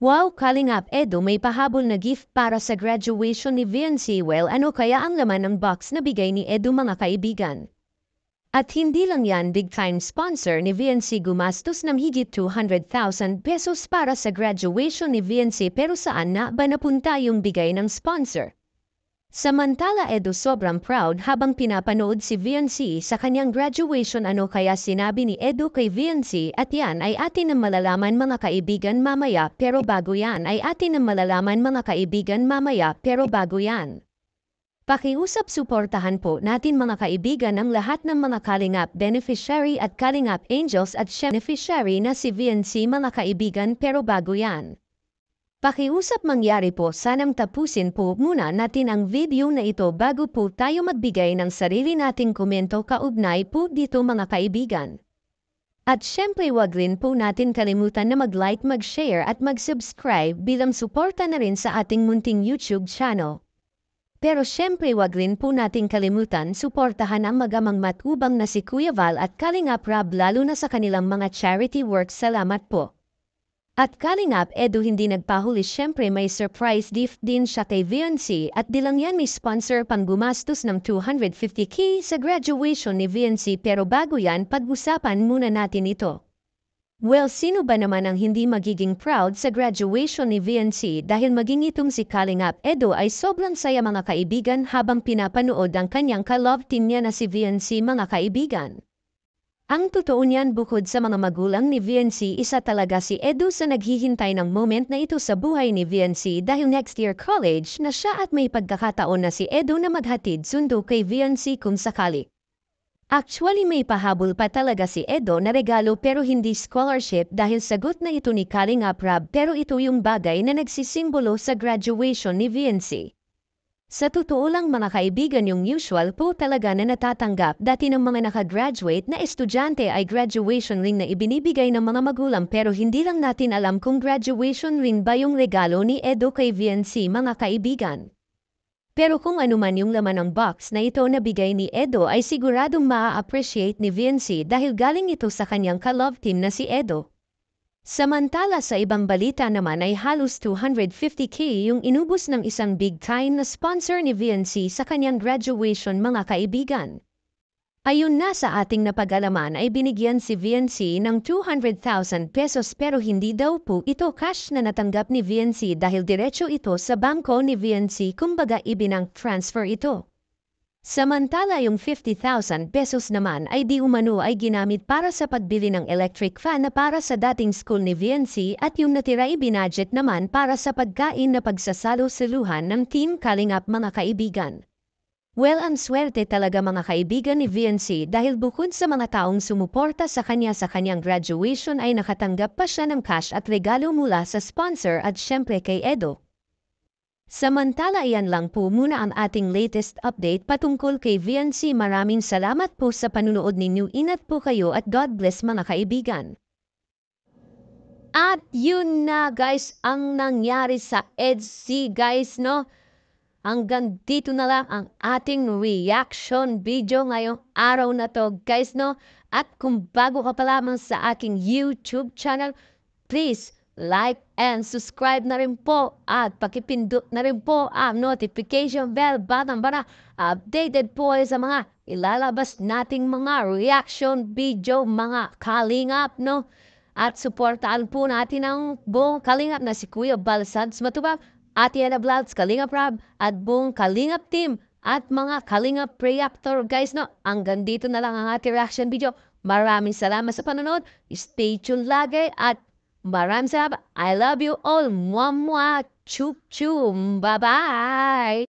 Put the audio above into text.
Wow, Kalingap Edo, may pahabol na gift para sa graduation ni VNC. Well, ano kaya ang laman ng box na bigay ni Edo, mga kaibigan? At hindi lang yan, big time sponsor ni VNC gumastos ng higit 200,000 pesos para sa graduation ni VNC, pero saan na ba napunta yung bigay ng sponsor? Samantala, Edo sobrang proud habang pinapanood si VNC sa kanyang graduation. Ano kaya sinabi ni Edo kay VNC? At yan ay atin na malalaman, mga kaibigan, mamaya. Pero bago yan, pakiusap, suportahan po natin, mga kaibigan, ang lahat ng mga Kalingap beneficiary at Kalingap angels at beneficiary na si VNC, mga kaibigan. Pero bago yan, pakiusap mangyari po, sanang tapusin po muna natin ang video na ito bago po tayo magbigay ng sarili nating komento kaugnay po dito, mga kaibigan. At syempre, wag rin po natin kalimutan na mag-like, mag-share at mag-subscribe bilang suporta na rin sa ating munting YouTube channel. Pero syempre, wag rin po natin kalimutan suportahan ang magamang matubang na si Kuya Val at Kalingap Rob, lalo na sa kanilang mga charity works. Salamat po. At Kalingap Edo hindi nagpahuli, syempre may surprise gift din siya kay VNC, at di lang yan, may sponsor pang gumastos ng 250k sa graduation ni VNC. Pero bago yan, pag-usapan muna natin ito. Well, sino ba naman ang hindi magiging proud sa graduation ni VNC, dahil maging itong si Kalingap Edo ay sobrang saya, mga kaibigan, habang pinapanood ang kanyang ka-love team niya na si VNC, mga kaibigan. Ang totoo niyan, bukod sa mga magulang ni VNC, isa talaga si Edo sa naghihintay ng moment na ito sa buhay ni VNC, dahil next year college na siya at may pagkakataon na si Edo na maghatid sundo kay VNC kung sakali. Actually, may pahabol pa talaga si Edo na regalo, pero hindi scholarship, dahil sagot na ito ni Kalingap Rob, pero ito yung bagay na nagsisimbolo sa graduation ni VNC. Sa totoo lang, mga kaibigan, yung usual po talaga na natatanggap dati ng mga nakagraduate na estudyante ay graduation ring na ibinibigay ng mga magulang, pero hindi lang natin alam kung graduation ring ba yung regalo ni Edo kay VNC, mga kaibigan. Pero kung ano man yung laman ng box na ito na bigay ni Edo, ay siguradong maa-appreciate ni VNC dahil galing ito sa kanyang ka-love team na si Edo. Samantala, sa ibang balita naman ay halos 250k yung inubos ng isang big-time na sponsor ni VNC sa kanyang graduation, mga kaibigan. Ayun na, sa ating napag-alaman ay binigyan si VNC ng 200,000 pesos, pero hindi daw po ito cash na natanggap ni VNC dahil diretso ito sa bangko ni VNC, kumbaga ibinang transfer ito. Samantala, yung 50,000 pesos naman ay di umano ay ginamit para sa pagbili ng electric fan na para sa dating school ni VNC, at yung natira ibinadget naman para sa pagkain na pagsasalo-saluhan ng Team Kalingap, mga kaibigan. Well, ang swerte talaga, mga kaibigan, ni VNC dahil bukod sa mga taong sumuporta sa kanyang graduation ay nakatanggap pa siya ng cash at regalo mula sa sponsor at syempre kay Edo. Samantala, iyan lang po muna ang ating latest update patungkol kay VNC. Maraming salamat po sa panunood ninyo. Ingat po kayo at God bless, mga kaibigan. At yun na guys, ang nangyari sa EDC guys, no? Hanggang dito na lang ang ating reaction video ngayong araw na to guys, no? At kung bago ka pa lamang sa aking YouTube channel, please like and subscribe na rin po, at pakipindot na rin po ang notification bell button para updated po sa mga ilalabas nating mga reaction video, mga Kalingap, no? At suportaan po natin ang buong Kalingap na si Kuya Val Santos Matubang, Ate Ana Vlogs, Kalingap Rob, at buong Kalingap team at mga Kalingap Reactor guys, no? Hanggang dito na lang ang ating reaction video. Maraming salamat sa panonood. Stay tuned lagi at maraming salamat. I love you all. Mwah, mwah. Chup, chum. Bye-bye.